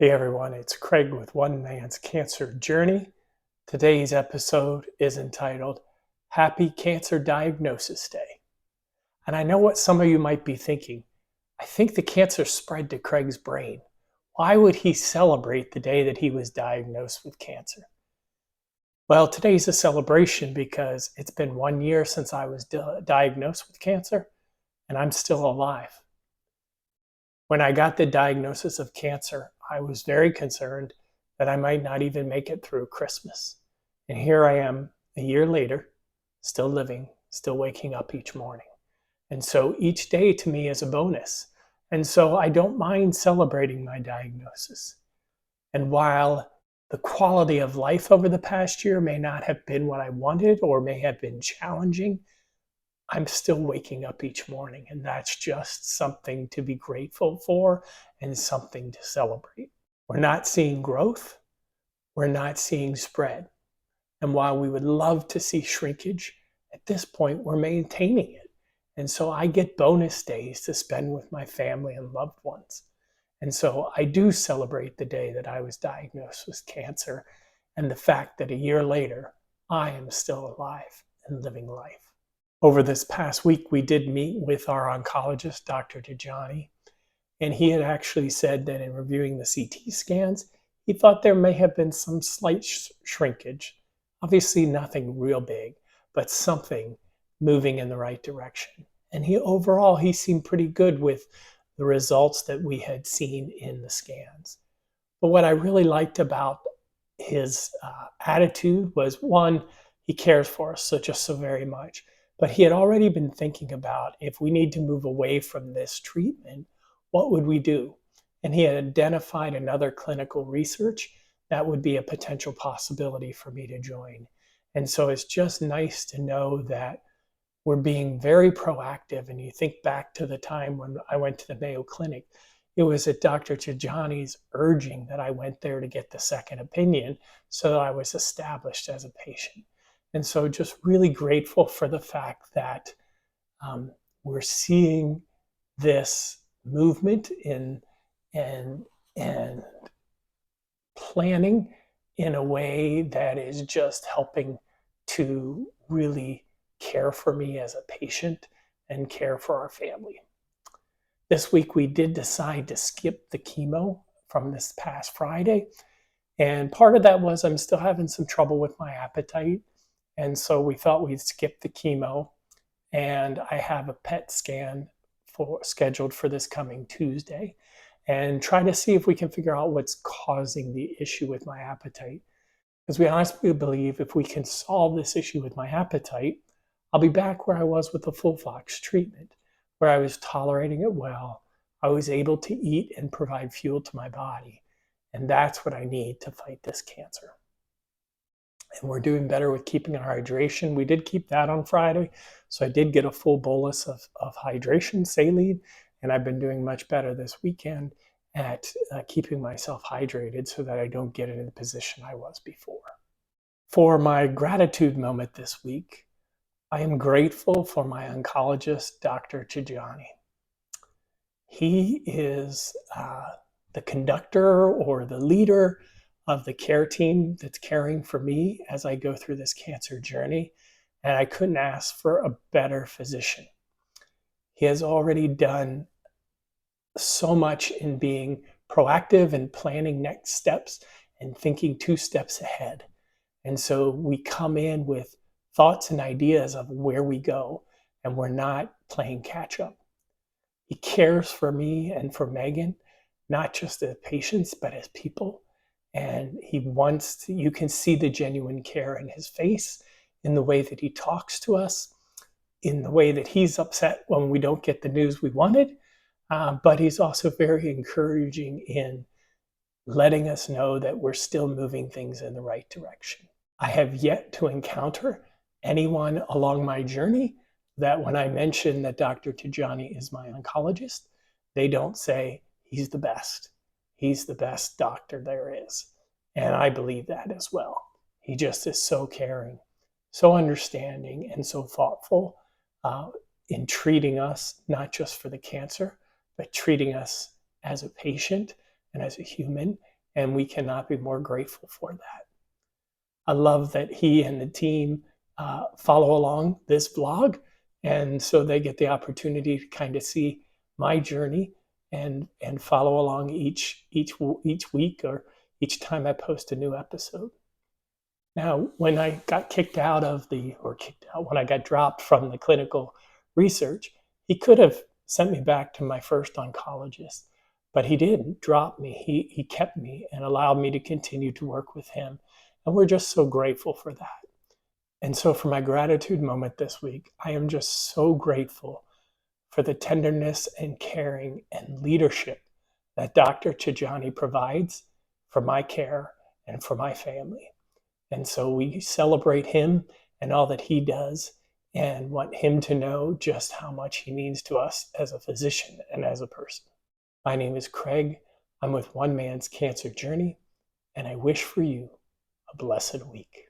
Hey everyone, it's Craig with One Man's Cancer Journey. Today's episode is entitled Happy Cancer Diagnosis Day. And I know what some of you might be thinking. I think the cancer spread to Craig's brain. Why would he celebrate the day that he was diagnosed with cancer? Well, today's a celebration because it's been 1 year since I was diagnosed with cancer, and I'm still alive. When I got the diagnosis of cancer, I was very concerned that I might not even make it through Christmas. And here I am a year later, still living, still waking up each morning. And so each day to me is a bonus. And so I don't mind celebrating my diagnosis. And while the quality of life over the past year may not have been what I wanted or may have been challenging, I'm still waking up each morning, and that's just something to be grateful for and something to celebrate. We're not seeing growth, we're not seeing spread. And while we would love to see shrinkage, at this point, we're maintaining it. And so I get bonus days to spend with my family and loved ones. And so I do celebrate the day that I was diagnosed with cancer and the fact that a year later, I am still alive and living life. Over this past week, we did meet with our oncologist, Dr. Tajani, and he had actually said that in reviewing the CT scans, he thought there may have been some slight shrinkage. Obviously, nothing real big, but something moving in the right direction. And overall, he seemed pretty good with the results that we had seen in the scans. But what I really liked about his attitude was, one, he cares for us so very much. But he had already been thinking about, if we need to move away from this treatment, what would we do? And he had identified another clinical research that would be a potential possibility for me to join. And so it's just nice to know that we're being very proactive. And you think back to the time when I went to the Mayo Clinic, it was at Dr. Tajani's urging that I went there to get the second opinion so that I was established as a patient. And so just really grateful for the fact that we're seeing this movement in and planning in a way that is just helping to really care for me as a patient and care for our family. This week we did decide to skip the chemo from this past Friday. And part of that was I'm still having some trouble with my appetite. And so we thought we'd skip the chemo, and I have a PET scan scheduled for this coming Tuesday, and try to see if we can figure out what's causing the issue with my appetite. Because we honestly believe if we can solve this issue with my appetite, I'll be back where I was with the FOLFOX treatment, where I was tolerating it well, I was able to eat and provide fuel to my body, and that's what I need to fight this cancer. And we're doing better with keeping our hydration. We did keep that on Friday, so I did get a full bolus of hydration, saline, and I've been doing much better this weekend at keeping myself hydrated so that I don't get into the position I was before. For my gratitude moment this week, I am grateful for my oncologist, Dr. Tajani. He is the conductor or the leader of the care team that's caring for me as I go through this cancer journey, and I couldn't ask for a better physician. He has already done so much in being proactive and planning next steps and thinking 2 steps ahead. And so we come in with thoughts and ideas of where we go, and we're not playing catch up. He cares for me and for Megan, not just as patients, but as people. And you can see the genuine care in his face, in the way that he talks to us, in the way that he's upset when we don't get the news we wanted. But he's also very encouraging in letting us know that we're still moving things in the right direction. I have yet to encounter anyone along my journey that when I mention that Dr. Tajani is my oncologist, they don't say, he's the best. He's the best doctor there is. And I believe that as well. He just is so caring, so understanding, and so thoughtful in treating us, not just for the cancer, but treating us as a patient and as a human, and we cannot be more grateful for that. I love that he and the team follow along this vlog, and so they get the opportunity to kind of see my journey and follow along each week or each time I post a new episode. Now, when I got kicked out of the, or kicked out, when I got dropped from the clinical research, he could have sent me back to my first oncologist, but he didn't drop me. He kept me and allowed me to continue to work with him. And we're just so grateful for that. And so, for my gratitude moment this week, I am just so grateful for the tenderness and caring and leadership that Dr. Chijani provides for my care and for my family. And so we celebrate him and all that he does and want him to know just how much he means to us as a physician and as a person. My name is Craig. I'm with One Man's Cancer Journey, and I wish for you a blessed week.